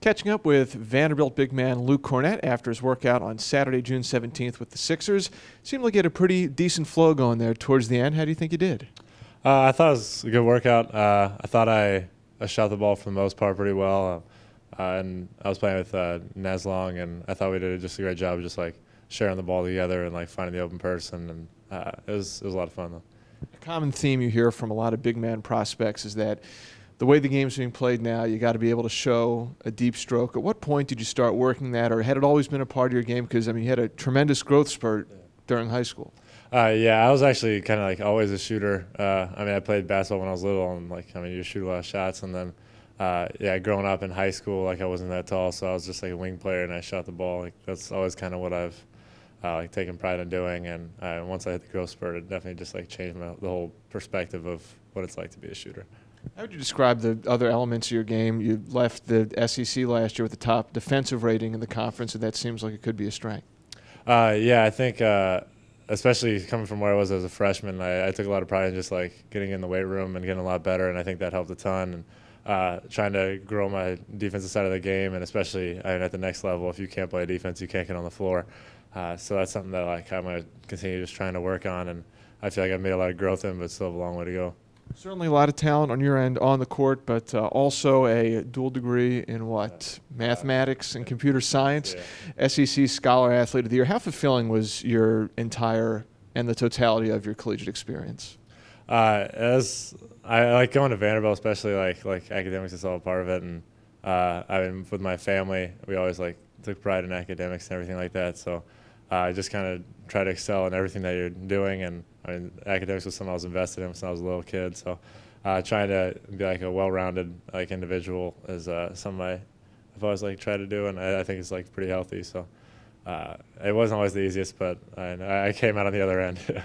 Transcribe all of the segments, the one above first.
Catching up with Vanderbilt big man Luke Kornet after his workout on Saturday, June 17th with the Sixers. Seemed like you had a pretty decent flow going there towards the end. How do you think you did? I thought it was a good workout. I thought I shot the ball for the most part pretty well. And I was playing with Nez Long, and I thought we did just a great job of just like sharing the ball together and like finding the open person. And it was a lot of fun though. A common theme you hear from a lot of big man prospects is that the way the game's being played now, you got to be able to show a deep stroke. At what point did you start working that, or had it always been a part of your game? Because I mean, you had a tremendous growth spurt during high school. Yeah, I was actually kind of like always a shooter. I mean, I played basketball when I was little, and like I mean, you shoot a lot of shots. And then, yeah, growing up in high school, like I wasn't that tall, so I was just like a wing player, and I shot the ball. Like that's always kind of what I've like taken pride in doing. And once I hit the growth spurt, it definitely just like changed the whole perspective of what it's like to be a shooter. How would you describe the other elements of your game? You left the SEC last year with the top defensive rating in the conference, and that seems like it could be a strength. Yeah, I think especially coming from where I was as a freshman, I took a lot of pride in just like getting in the weight room and getting a lot better, and I think that helped a ton. And trying to grow my defensive side of the game, and especially at the next level, if you can't play defense, you can't get on the floor. So that's something that like I'm going to continue just trying to work on, and I feel like I've made a lot of growth in, but still have a long way to go. Certainly a lot of talent on your end on the court, but also a dual degree in what? Mathematics and computer science. Yeah. SEC Scholar Athlete of the Year. How fulfilling was your entire and the totality of your collegiate experience? As I like going to Vanderbilt, especially like academics is all a part of it, and I mean with my family, we always like took pride in academics and everything like that. So I just kind of try to excel in everything that you're doing, and I mean academics was something I was invested in since I was a little kid. So trying to be like a well-rounded like individual is something I've always like tried to do, and I think it's like pretty healthy. So it wasn't always the easiest, but I came out on the other end.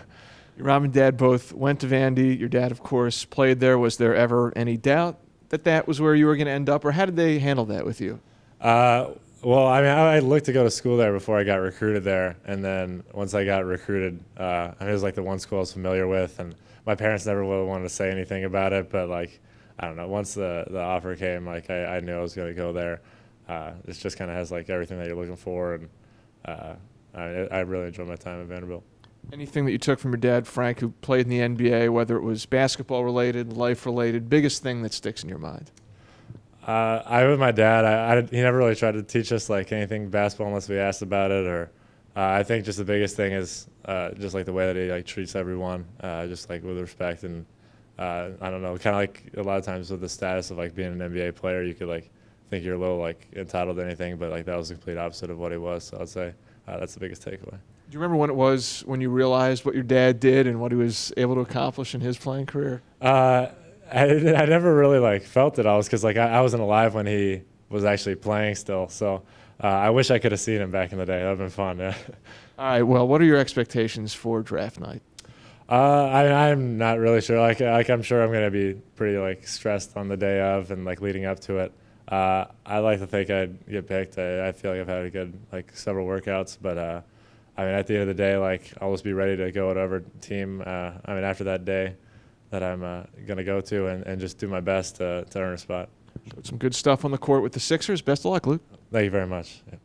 Your mom and dad both went to Vandy. Your dad, of course, played there. Was there ever any doubt that that was where you were going to end up, or how did they handle that with you? Well, I mean, I looked to go to school there before I got recruited there, and then once I got recruited, I mean, it was like the one school I was familiar with, and my parents never really wanted to say anything about it, but like, I don't know, once the offer came, like I knew I was going to go there. It just kind of has like everything that you're looking for, and I really enjoyed my time at Vanderbilt. Anything that you took from your dad, Frank, who played in the NBA, whether it was basketball related, life related, biggest thing that sticks in your mind? With my dad, he never really tried to teach us like anything basketball unless we asked about it. Or I think just the biggest thing is just like the way that he like treats everyone, just like with respect. And I don't know, kind of like a lot of times with the status of like being an NBA player, you could like think you're a little like entitled to anything, but like that was the complete opposite of what he was. So I'd say that's the biggest takeaway. Do you remember when it was when you realized what your dad did and what he was able to accomplish in his playing career? I never really like felt it all, because like I wasn't alive when he was actually playing still. So I wish I could have seen him back in the day. That'd been fun. Yeah. All right. Well, what are your expectations for draft night? I'm not really sure. Like I'm sure I'm going to be pretty like stressed on the day of and like leading up to it. I like to think I'd get picked. I feel like I've had a good like several workouts, but I mean at the end of the day, like I'll just be ready to go whatever team. I mean after that day that I'm going to go to and just do my best to earn a spot. Some good stuff on the court with the Sixers. Best of luck, Luke. Thank you very much. Yeah.